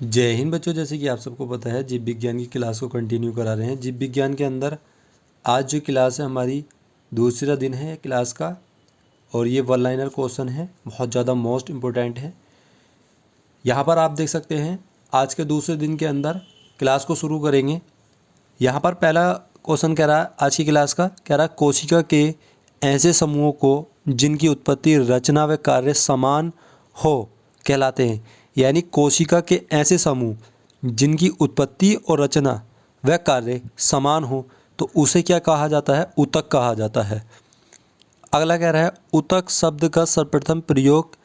जय हिंद बच्चों। जैसे कि आप सबको पता है जीव विज्ञान की क्लास को कंटिन्यू करा रहे हैं। जीव विज्ञान के अंदर आज जो क्लास है हमारी दूसरा दिन है क्लास का, और ये वन लाइनर क्वेश्चन है, बहुत ज़्यादा मोस्ट इम्पोर्टेंट है। यहाँ पर आप देख सकते हैं आज के दूसरे दिन के अंदर क्लास को शुरू करेंगे। यहाँ पर पहला क्वेश्चन कह रहा है आज की क्लास का, कह रहा है कोशिका के ऐसे समूहों को जिनकी उत्पत्ति रचना व कार्य समान हो कहलाते हैं। यानी कोशिका के ऐसे समूह जिनकी उत्पत्ति और रचना व कार्य समान हो तो उसे क्या कहा जाता है? ऊतक कहा जाता है। अगला कह रहा है ऊतक शब्द का सर्वप्रथम प्रयोग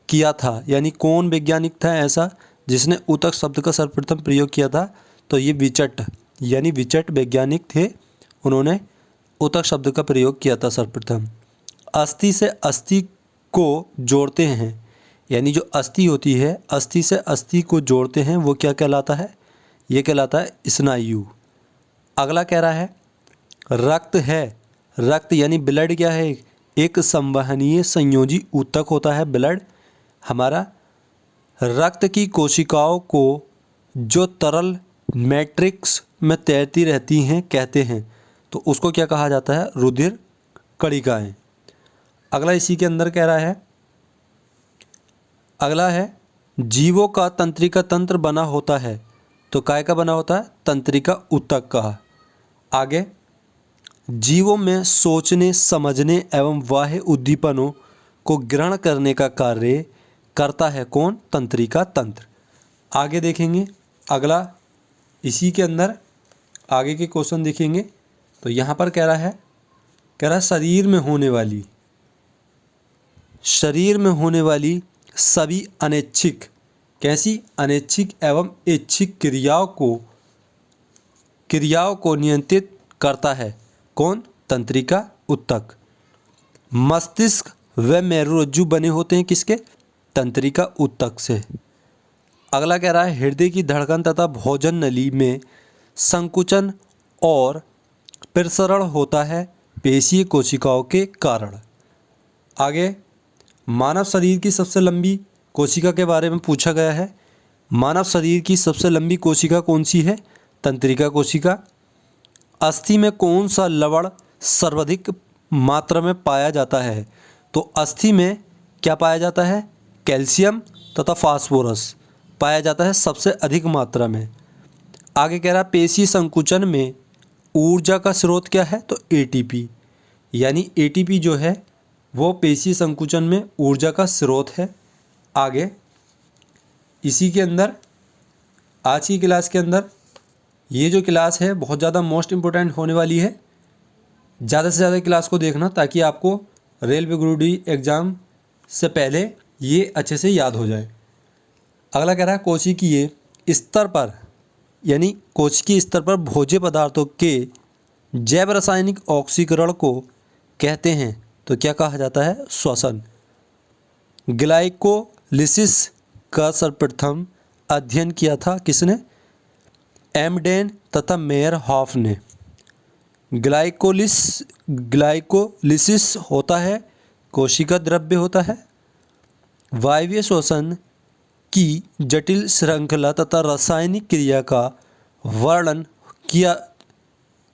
किया था। यानी कौन वैज्ञानिक था ऐसा जिसने ऊतक शब्द का सर्वप्रथम प्रयोग किया था? तो ये विचट, यानी विचट वैज्ञानिक थे, उन्होंने ऊतक शब्द का प्रयोग किया था सर्वप्रथम। अस्थि से अस्थि को जोड़ते हैं, यानी जो अस्थि होती है, अस्थि से अस्थि को जोड़ते हैं, वो क्या कहलाता है? ये कहलाता है स्नायु। अगला कह रहा है रक्त है, रक्त यानी ब्लड क्या है? एक संवहनीय संयोजी ऊतक होता है ब्लड हमारा। रक्त की कोशिकाओं को जो तरल मैट्रिक्स में तैरती रहती हैं कहते हैं, तो उसको क्या कहा जाता है? रुधिर कणिकाएं। अगला इसी के अंदर कह रहा है, अगला है जीवों का तंत्रिका तंत्र बना होता है, तो काय का बना होता है? तंत्रिका ऊतक का। आगे जीवों में सोचने, समझने एवं बाह्य उद्दीपनों को ग्रहण करने का कार्य करता है कौन? तंत्रिका तंत्र। आगे देखेंगे अगला इसी के अंदर आगे के क्वेश्चन देखेंगे तो यहाँ पर कह रहा है शरीर में होने वाली सभी अनैच्छिक, कैसी? अनैच्छिक एवं ऐच्छिक क्रियाओं को नियंत्रित करता है कौन? तंत्रिका ऊतक। मस्तिष्क व मेरुरज्जु बने होते हैं किसके? तंत्रिका ऊतक से। अगला कह रहा है हृदय की धड़कन तथा भोजन नली में संकुचन और प्रसरण होता है पेशीय कोशिकाओं के कारण। आगे मानव शरीर की सबसे लंबी कोशिका के बारे में पूछा गया है। मानव शरीर की सबसे लंबी कोशिका कौन सी है? तंत्रिका कोशिका। अस्थि में कौन सा लवण सर्वाधिक मात्रा में पाया जाता है? तो अस्थि में क्या पाया जाता है? कैल्शियम तथा फास्फोरस पाया जाता है सबसे अधिक मात्रा में। आगे कह रहा है पेशीय संकुचन में ऊर्जा का स्रोत क्या है? तो एटीपी, यानी एटीपी जो है वो पेशीय संकुचन में ऊर्जा का स्रोत है। आगे इसी के अंदर आज की क्लास के अंदर ये जो क्लास है बहुत ज़्यादा मोस्ट इम्पोर्टेंट होने वाली है। ज़्यादा से ज़्यादा क्लास को देखना ताकि आपको रेलवे ग्रुप डी एग्ज़ाम से पहले ये अच्छे से याद हो जाए। अगला कह रहा है कोशिकीय स्तर पर, यानी कोशिकीय स्तर पर भोज्य पदार्थों के जैव रासायनिक ऑक्सीकरण को कहते हैं, तो क्या कहा जाता है? श्वसन। ग्लाइकोलिसिस का सर्वप्रथम अध्ययन किया था किसने? एमडेन तथा मेयर हॉफ ने। ग्लाइकोलिसिस होता है कोशिका द्रव्य होता है। वायवीय श्वसन की जटिल श्रृंखला तथा रासायनिक क्रिया का वर्णन किया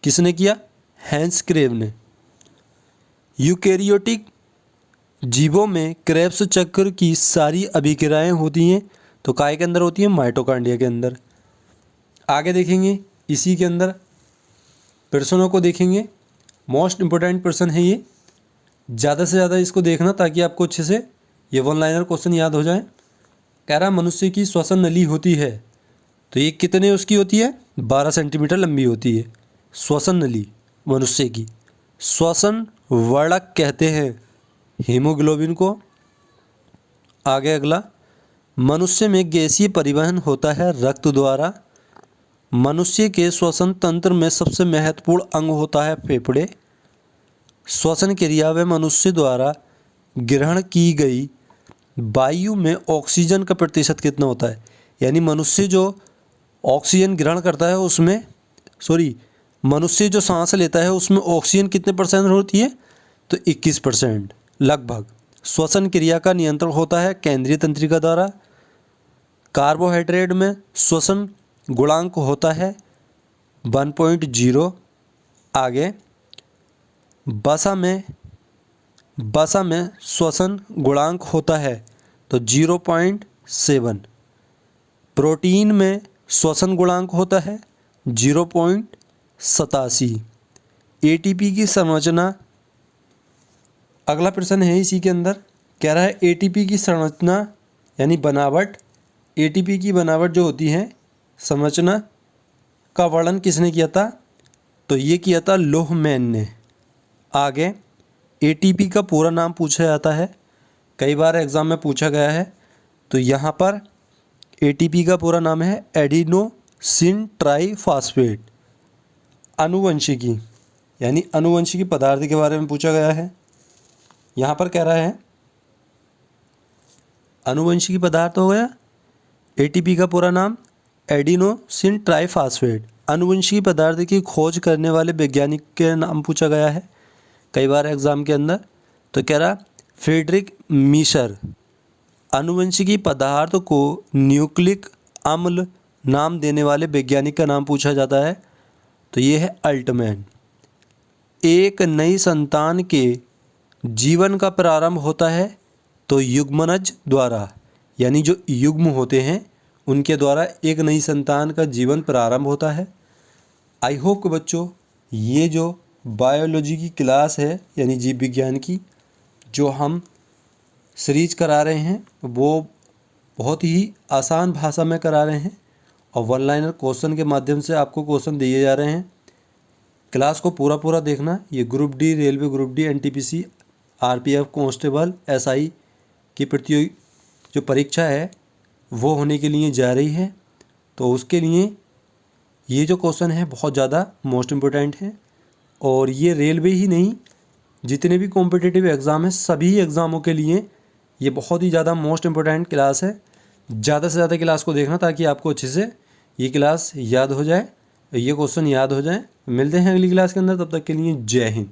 किसने किया? हैंस क्रेब ने। यूकेरियोटिक जीवों में क्रेब्स चक्र की सारी अभिक्रियाएं होती हैं, तो काय के अंदर होती हैं? माइटोकॉन्ड्रिया के अंदर। आगे देखेंगे इसी के अंदर प्रश्नों को देखेंगे। मोस्ट इम्पोर्टेंट प्रश्न है ये, ज़्यादा से ज़्यादा इसको देखना ताकि आपको अच्छे से ये वन लाइनर क्वेश्चन याद हो जाए। कह रहा मनुष्य की श्वसन नली होती है, तो ये कितने उसकी होती है? 12 सेंटीमीटर लंबी होती है श्वसन नली मनुष्य की। श्वसन वर्णक कहते हैं हीमोग्लोबिन को। आगे अगला मनुष्य में गैसीय परिवहन होता है रक्त द्वारा। मनुष्य के श्वसन तंत्र में सबसे महत्वपूर्ण अंग होता है फेफड़े। श्वसन क्रिया में मनुष्य द्वारा ग्रहण की गई वायु में ऑक्सीजन का प्रतिशत कितना होता है? यानी मनुष्य जो ऑक्सीजन ग्रहण करता है उसमें मनुष्य जो सांस लेता है उसमें ऑक्सीजन कितने परसेंट होती है? तो 21% लगभग। श्वसन क्रिया का नियंत्रण होता है केंद्रीय तंत्रिका द्वारा। कार्बोहाइड्रेट में श्वसन गुणांक होता है 1.0। आगे वसा में श्वसन गुणांक होता है तो 0.7। प्रोटीन में श्वसन गुणांक होता है 0.87। एटीपी की संरचना, अगला प्रश्न है इसी के अंदर, कह रहा है एटीपी की संरचना यानी बनावट, एटीपी की बनावट जो होती है, संरचना का वर्णन किसने किया था? तो ये किया था लोहमैन ने। आगे एटीपी का पूरा नाम पूछा जाता है, कई बार एग्जाम में पूछा गया है। तो यहाँ पर एटीपी का पूरा नाम है एडिनोसिन ट्राइफॉस्फेट। आनुवंशिकी यानी आनुवंशिकी पदार्थ के बारे में पूछा गया है। यहाँ पर कह रहा है आनुवंशिकी पदार्थ हो गया, एटीपी का पूरा नाम एडिनोसिन ट्राइफॉस्फेट। आनुवंशिकी पदार्थ की खोज करने वाले वैज्ञानिक के नाम पूछा गया है कई बार एग्जाम के अंदर। तो कह रहा फ्रेडरिक मीशर। आनुवंशिकी पदार्थ को न्यूक्लिक अम्ल नाम देने वाले वैज्ञानिक का नाम पूछा जाता है, तो ये है अल्टमैन। एक नई संतान के जीवन का प्रारंभ होता है तो युग्मनज द्वारा, यानी जो युग्म होते हैं उनके द्वारा एक नई संतान का जीवन प्रारंभ होता है। आई होप कि बच्चों ये जो बायोलॉजी की क्लास है यानी जीव विज्ञान की जो हम सीरीज करा रहे हैं वो बहुत ही आसान भाषा में करा रहे हैं और वन लाइनर क्वेश्चन के माध्यम से आपको क्वेश्चन दिए जा रहे हैं। क्लास को पूरा देखना। ये group D, railway group D, NTPC, RPF constable, SI की प्रतियोगी जो परीक्षा है वो होने के लिए जा रही है, तो उसके लिए ये जो क्वेश्चन है बहुत ज़्यादा मोस्ट इम्पोर्टेंट है। और ये रेलवे ही नहीं, जितने भी कॉम्पिटिटिव एग्ज़ाम हैं सभी एग्ज़ामों के लिए ये बहुत ही ज़्यादा मोस्ट इम्पोर्टेंट क्लास है। ज़्यादा से ज़्यादा क्लास को देखना ताकि आपको अच्छे से ये क्लास याद हो जाए, ये क्वेश्चन याद हो जाए। मिलते हैं अगली क्लास के अंदर, तब तक के लिए जय हिंद।